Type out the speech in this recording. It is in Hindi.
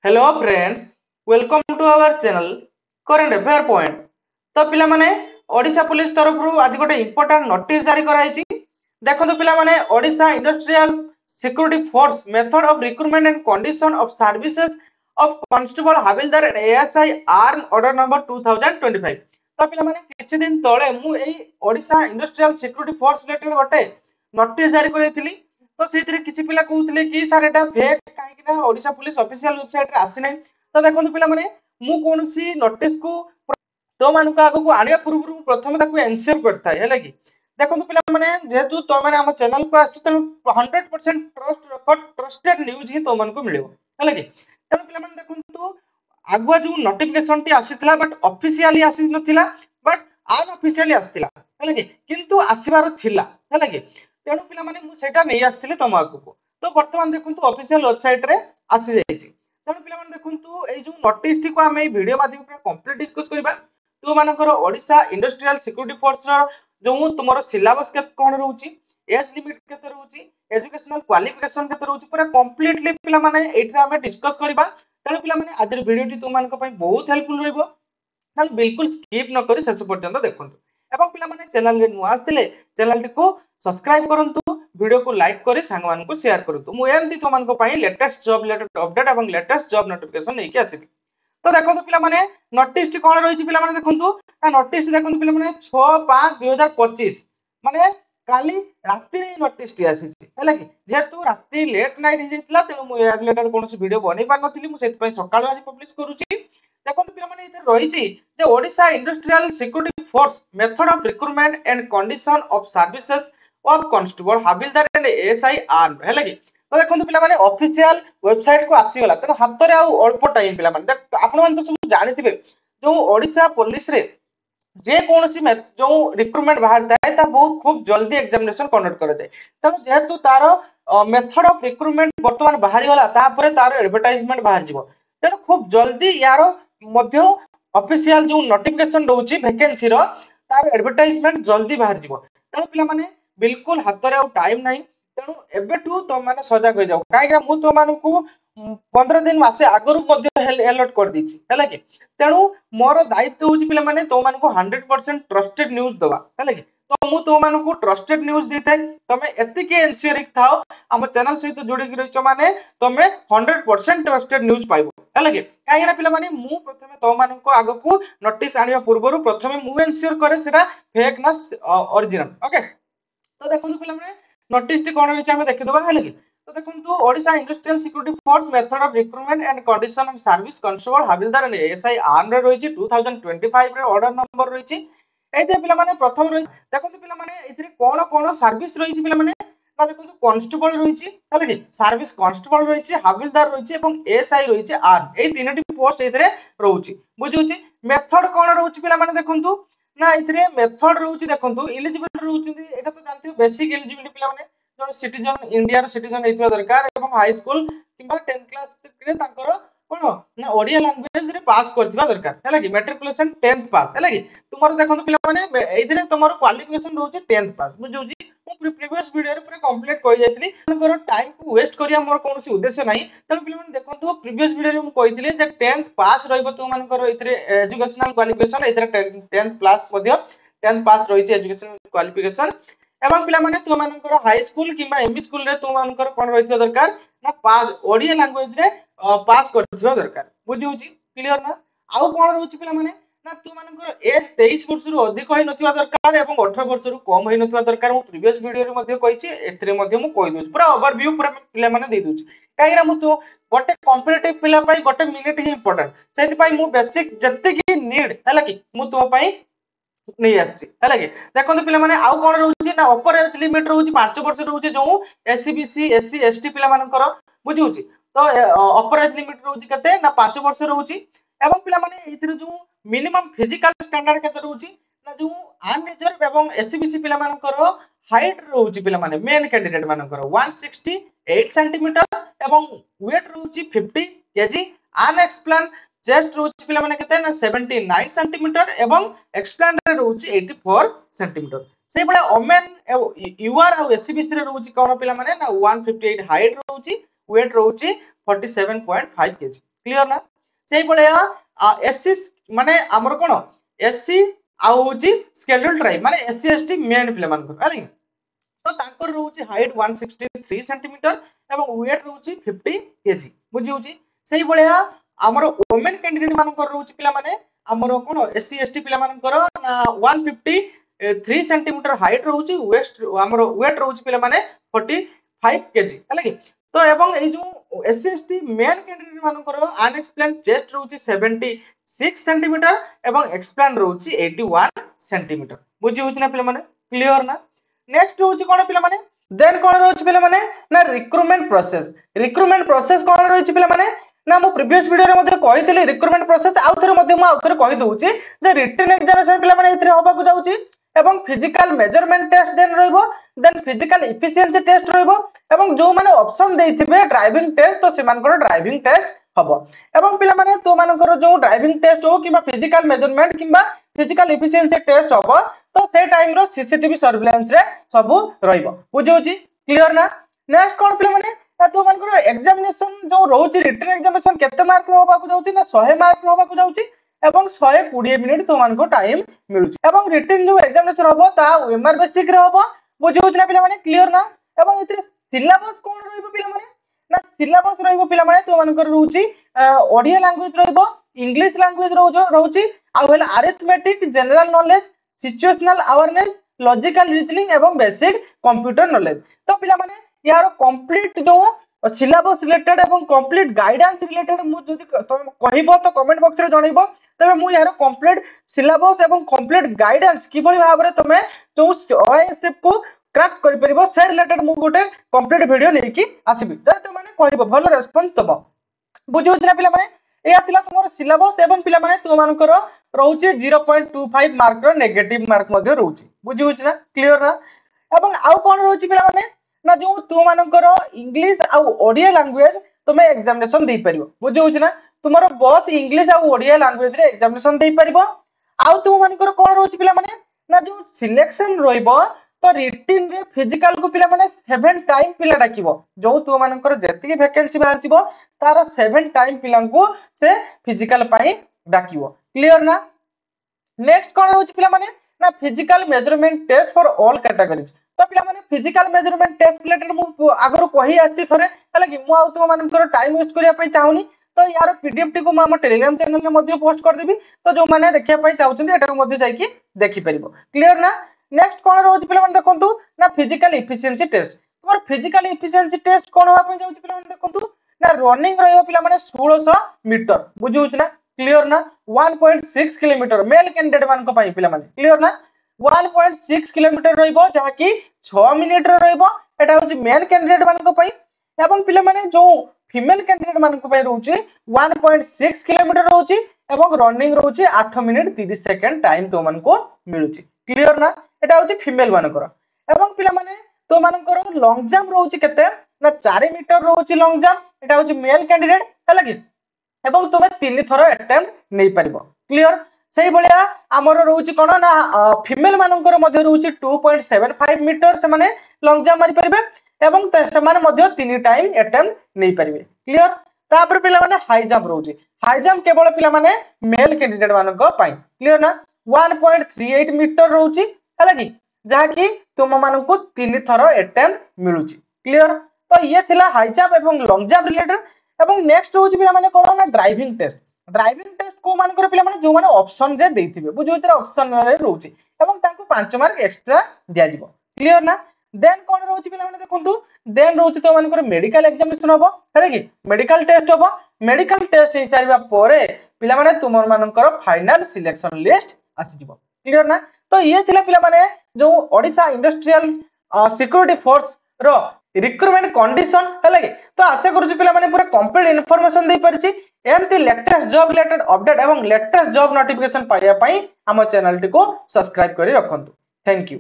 Hello friends, welcome to our channel current affair point. तो पिला माने ओडिशा पुलिस तरफ रु आज गोटे इंपोर्टेंट नोटिस जारी कराई। देखो पिला माने Odisha industrial security force method of recruitment and condition of services of constable havildar and ASI arm order number 2025। तो पिला माने किछि दिन तळे मु एई Odisha industrial security force related गोटे नोटिस जारी करैथिली। तो से किसी पिला कहते कि सर एटा फेक कहीं ओडिशा पुलिस ऑफिशियल वेबसाइट रे आसी नै। तो देखो पिला माने मु कोनसी नोटिस को तो मान को आगो को आनिया पूर्व प्रथम ताको एंश्योर करता है कि देखो पिला माने जेहेतु तो माने हम चैनल को आछि त 100% ट्रस्ट रेकॉर्ड ट्रस्टेड न्यूज़ ही तो मान को मिलियो है कि तब पिला माने देखो आगुआ जो नोटिफिकेशन टी आसीथिला बट ऑफिशियली आसी नथिला बट अनऑफिशियली आसीथिला है कि किंतु आसीबार थिला है कि तेणु पिला माने मु सेटा नै आस्थिले तम आगको। तो वर्तमान देखंतु ऑफिशियल वेबसाइट रे आसी जायछि। तेणु पिला माने देखंतु एई जो नोटिस टी को हम एई वीडियो माध्यम रे कंप्लीट डिस्कस करबा। तो मानकर ओडिशा इंडस्ट्रियल सिक्योरिटी फोर्स रो जो तुमरो सिलेबस के कोन रहउछि, एज लिमिट केते रहउछि, एजुकेशनल क्वालिफिकेशन केते रहउछि, पूरा कंप्लीटली पिला माने एइठा हम डिस्कस करबा। तेणु पिला माने आज वीडियो टी तुम मानक पई बहुत हेल्पफुल रहइबो। ताले बिल्कुल स्किप न करी शेष पर्यंत देखंतु। एवं पिला माने चैनल रे नु आस्थिले चैनल टी को सब्सक्राइब करंतु, वीडियो को लाइक करी सांग मान को शेयर करंतु। मु एमती तो मान को पई लेटेस्ट जॉब रिलेटेड अपडेट एवं लेटेस्ट जॉब नोटिफिकेशन नै के आसीबी। तो देखंतु पिला माने नोटिस टी कोन रहिछि पिला माने देखंतु आ नोटिस टी देखंतु पिला माने 6/5/2025 माने काली राति रे नोटिस टी आसीछि हैला कि जेहेतु राति लेट नाइट हे जैतला तेनु मु या रिलेटेड कोनोसी वीडियो बनै पार नथिली। मु सेत पई सकाळ आज पब्लिश करूछि। देखो पिला माने इथे रहिछि जे Odisha industrial security force method of recruitment and condition of services of constable havildar and ASI arm हैला कि तो देखो पिला माने ऑफिशियल वेबसाइट को आसी गला त हाथ रे आ अल्प टाइम पिला माने आपण मान तो सब जानिथिबे जो ओडिशा पुलिस रे जे कोनसी जो रिक्रूटमेंट बाहर जाए ता बहुत खूब जल्दी एग्जामिनेशन कंडक्ट करे जाए। तब जेहेतु तार मेथड ऑफ रिक्रूटमेंट वर्तमान बाहरी गला तापर तार एडवर्टाइजमेंट बाहर जीवो तेणु खूब जल्दी यार मध्य ऑफिशियल जो नोटिफिकेशन रहउछि वैकेंसी रो तार एडवर्टाइजमेंट जल्दी बाहर जीवो। तेणु पिला माने बिल्कुल हाथ रे आ टाइम नाही। तेणु एबेठू तो माने सजग हो जाओ काहे मु तो मानकू 15 दिन मासे आगरु मध्य अलर्ट कर दीछि हैला कि तेणु मोर दायित्व होछि पिला माने तो मानको 100% ट्रस्टेड न्यूज़ दवा हैला कि तो मु तो मानको ट्रस्टेड न्यूज़ देथाय। तमे एतिके एन्श्योर थाओ हम चैनल सहित जोड़ी कि रहिछ माने तमे 100% ट्रस्टेड न्यूज़ पाइबो हैला कि काहे पिला माने मु प्रथमे तो मानको आगकू नोटिस आनिया पूर्वरु प्रथमे मु एन्श्योर करे सेटा फेक ना ओरिजिनल। ओके तो देखो पिला माने नोटिस टी कोन रहिछ हम देखि दबा हैला कि तो देखंतु Odisha industrial security force method of recruitment and condition of service constable havildar and ASI arm रे रहिछि 2025 रे ऑर्डर नंबर रहिछि। एते पिला माने प्रथम रहि देखंतु पिला माने एथिरे कोन कोन सर्विस रहिछि पिला माने ना देखंतु कांस्टेबल रहिछि हैला कि सर्विस कांस्टेबल रहिछि, हविलदार रहिछि एवं एएसआई रहिछि आर्म ए तीनटी पोस्ट एथिरे रहउछि बुझुछि। मेथड कोन रहउछि पिला माने देखंतु ना एथिरे मेथड रहउछि देखंतु एलिजिबल रहउछि एटा तो जानथियो बेसिक एलिजिबिलिटी पिला माने जो सिटीजन इंडिया रो सिटीजन हेतु दरकार एवं हाई स्कूल किबा 10th क्लास रे तांकर कोन ना ओडिया लैंग्वेज रे पास करथिबा दरकार हैला कि मैट्रिकुलेशन 10th पास हैला कि तुमरो देखंतु पिला माने एथिरे तुमरो क्वालिफिकेशन रहउछि 10th पास बुझुछि। मु प्रीवियस वीडियो रे पूरा कंप्लीट कहि जायतिली तांकर टाइम को वेस्ट करिया मोर कोनोसी उद्देश्य नाही। तब पिला माने देखंतु प्रीवियस वीडियो रे मु कहितली जे 10th पास रहइबो तुम मानकर एथिरे एजुकेशनल क्वालिफिकेशन एथिरे 10th प्लस मध्य 10th पास रहिछि एजुकेशनल क्वालिफिकेशन एवं पिला माने तुम मानकर हाई स्कूल किबा एमबी स्कूल रे तुम मानकर कोन रहिथिबा दरकार ना पास ओडिया लैंग्वेज रे पास करथिबा दरकार बुझिउछि क्लियर ना। आउ कोन रहउछि पिला माने ना तुम मानकर एज 23 वर्ष रु अधिक होई नथिबा दरकार एवं 18 वर्ष रु कम होई नथिबा दरकार। मु प्रीवियस वीडियो रे मध्ये कहिछि एथिरे मध्ये मु कहि दोछि पूरा ओवरव्यू पूरा पिला माने दे दोछि काहेरा मु तो गोटे कॉम्पिटिटिव पिला पई गोटे मिनिट ही इंपोर्टेंट सेति पई मु बेसिक जत्ते की नीड हैला कि मु तो पई नहीं आछि हैला कि देखंतु पिला माने आउ कोन रहउछि ना अपर एज लिमिट रहउछि 5 वर्ष रहउछि जो एससीबीसी एससी एसटी पिला मानकर बुझिउछि। तो अपर एज लिमिट रहउछि कते ना 5 वर्ष रहउछि एवं पिला माने एथिरे जो मिनिमम फिजिकल स्टैंडर्ड कते रहउछि ना जो अनमेजर एवं एससीबीसी पिला मानकर हाइट रहउछि पिला माने मेन कैंडिडेट मानकर 168 सेंटीमीटर एवं वेट रहउछि 50 केजी अनएक्सप्लेन चेस्ट रहउछि पिला माने कते ना 79 सेंटीमीटर एवं एक्सप्लेन रे रहउछि 84 सेंटीमीटर। से बळे ओमेन यूआर आ एससीबीसी रे रहउछि कोन पिला माने ना 158 हाइट रहउछि वेट रहउछि 47.5 केजी क्लियर ना सेही भलिया एससी माने हमर कोन एससी आ होची शेड्यूल ट्राइब माने एससी एसटी मेन पिला मान को आली तो तांकर रहउची हाइट 163 सेंटीमीटर एवं वेट रहउची 50 केजी बुझी होची सेही भलिया हमर वुमेन कैंडिडेट मान को रहउची पिला माने हमर कोन एससी एसटी पिला मान को 153 सेंटीमीटर हाइट रहउची वेस्ट हमर वेट रहउची पिला माने 45 केजी हला कि तो एवं ए जो एससी एसटी मेन कैंडिडेट मान को अनएक्सप्लेन्ड चेस्ट रहउची 76 सेंटीमीटर एवं एक्सप्लेन्ड रहउची 81 सेंटीमीटर बुझी होची ना पिला माने क्लियर ना नेक्स्ट होची कोन पिला माने देन कोन रहउची पिला माने ना रिक्रूटमेंट प्रोसेस कोन रहउची पिला माने ना मो प्रीवियस वीडियो रे मध्ये कहितली रिक्रूटमेंट प्रोसेस आउथरे मध्ये मो आउथरे कहि दउची जे रिटन एग्जामिनेशन पिला माने इथरे होबा को जाउची एवं फिजिकल मेजरमेंट टेस्ट देन रहइबो देन फिजिकल एफिशिएंसी टेस्ट रहइबो एवं जो माने ऑप्शन देइथिबे ड्राइविंग टेस्ट तो सेमान को ड्राइविंग टेस्ट हबो एवं पिला माने तो मानकर जो ड्राइविंग टेस्ट हो किबा फिजिकल मेजरमेंट किबा फिजिकल एफिशिएंसी टेस्ट हबो तो से टाइम रो सीसीटीवी सर्वेलेंस रे सब रहइबो बुझी होची क्लियर ना नेक्स्ट कोन पिला माने तो मानकर एग्जामिनेशन जो रहउची रिटन एग्जामिनेशन केते मार्क रो होबा को जाउची ना 100 मार्क रो होबा को जाउची एवं 120 मिनिट तो मान को टाइम मिलुची एवं रिटन जो एग्जामिनेशन होबो ता ओएमआर बेसिक रे होबो बुझी होची ना पिला माने क्लियर ना एवं इतरे सिलेबस कोन रहइबो पिला माने ना सिलेबस रहइबो पिला माने तो मानकर रहउची ओडिया लैंग्वेज रहइबो इंग्लिश लैंग्वेज रहउची आ हेला arithmetic general knowledge situational awareness logical reasoning एवं बेसिक कंप्यूटर नॉलेज तो पिला माने यार कंप्लीट जो सिलेबस रिलेटेड एवं कंप्लीट गाइडेंस रिलेटेड मु जदी तुम कहिबो तो कमेंट बॉक्स रे जणाइबो तबे मु यार कंप्लीट सिलेबस एवं कंप्लीट गाइडेंस किबोली भाबरे तमे जो ओएसएफ को क्रैक करि परिबो से रिलेटेड मु गोटे कंप्लीट वीडियो लेकी आसीबी त त माने कहिबो भलो रेस्पॉन्स दबो बुझियो छिना पिला माने एया थिला तुमर सिलेबस एवं पिला माने तुम मानकर रहउची 0.25 मार्क रो नेगेटिव मार्क मध्ये रहउची बुझियो छिना क्लियर ना एवं आउ कोन रहउची पिला माने ना जो तुम मानकर इंग्लिश आ ओडिया लैंग्वेज तुम एग्जामिनेशन दे परिबो बुझियो छिना तुमरो बहुत इंग्लिश आ ओडिया लैंग्वेज रे एग्जामिनेशन दे परिबो आउ तुम मानकर कोन रहउची पिला माने ना जो सिलेक्शन रहइबो तो रिटिन रे फिजिकल को पिला माने 7 टाइम पिला डाकिबो जो तुम मानकर जेति वैकेंसी बाहरतिबो तार 7 टाइम पिला को से फिजिकल पाई डाकिबो क्लियर ना नेक्स्ट कोन रहउची पिला माने ना physical measurement test for all categories तो पिला माने फिजिकल मेजरमेंट टेस्ट रिलेटेड मु आगरो कहि आछि थरे हला कि मु आउ तुम मानकर टाइम वेस्ट करिया पई चाहुनी तो यार पीडीएफ टी को हम टेलीग्राम चैनल में मध्ये पोस्ट कर देबी तो जो माने देखिया पई चाहुचंदी एटा को मध्ये जाई कि देखि परिबो क्लियर ना नेक्स्ट कोन रहउची पिला माने देखंतु ना फिजिकल एफिशिएंसी टेस्ट तोर फिजिकल एफिशिएंसी टेस्ट कोन होबा पई जाउची पिला माने देखंतु ना रनिंग रहइबो पिला माने 1600 मीटर बुझिउछ ना क्लियर ना 1.6 किलोमीटर मेल कैंडिडेट मान को पई पिला माने क्लियर ना 1.6 किलोमीटर रहइबो जहा कि 6 मिनिट रे रहइबो एटा होची मेल कैंडिडेट मान को पई एवं पिला माने जो फीमेल कैंडिडेट मान को पई रहउची 1.6 किलोमीटर रहउची एवं रनिंग रहउची 8 मिनिट 30 सेकंड टाइम तो मान को मिलुची क्लियर ना एटा होची फीमेल मान को एवं पिला माने तो मान को लॉन्ग जंप रहउची केते ना 4 मीटर रहउची लॉन्ग जंप एटा होची मेल कैंडिडेट हला कि एवं तुमे 3 थरो अटेम्प्ट नै परिबो क्लियर सेही भलिया हमर रहउची कोन ना फीमेल मानकर मध्ये रहउची 2.75 मीटर से माने लॉन्ग जंप मारि परिबे एवं से माने मध्ये 3 टाइम अटेम्प्ट नै परिबे क्लियर तापर पिला माने हाई जंप रहउची हाई जंप केवल पिला माने मेल कैंडिडेट मानक पई क्लियर ना 1.38 मीटर रहउची हला कि जहा कि तुम मानकु 3 थरो अटेम्प्ट मिलुची क्लियर तो ये थिला हाई जंप एवं लॉन्ग जंप रिलेटेड एवं नेक्स्ट होची पिला माने कोन ना ड्राइविंग टेस्ट को मानकर पिला माने जो माने ऑप्शन रे देथिबे बुझो इतरा ऑप्शन रे रहउची एवं ताको 5 मार्क एक्स्ट्रा दिया जिवो क्लियर ना देन कोन रहउची पिला माने देखंतु देन रहउची तो मानकर मेडिकल एग्जामिनेशन होबो हेले कि मेडिकल टेस्ट होबो मेडिकल टेस्ट हि सारिबा पोरे पिला माने तुमर मानकर फाइनल सिलेक्शन लिस्ट आसी जिवो क्लियर ना तो ये थिला पिला माने जो ओडिसा इंडस्ट्रियल सिक्योरिटी फोर्स रो रिक्रूटमेंट कंडीशन हेले तो आशा करूची पिला माने पूरा कंप्लीट इंफॉर्मेशन दे परची एमती लेटेस्ट जॉब रिलेटेड अपडेट एवं लेटेस्ट जॉब नोटिफिकेशन पाइया पई हम चैनल टी को सब्सक्राइब करी रखंतु थैंक यू।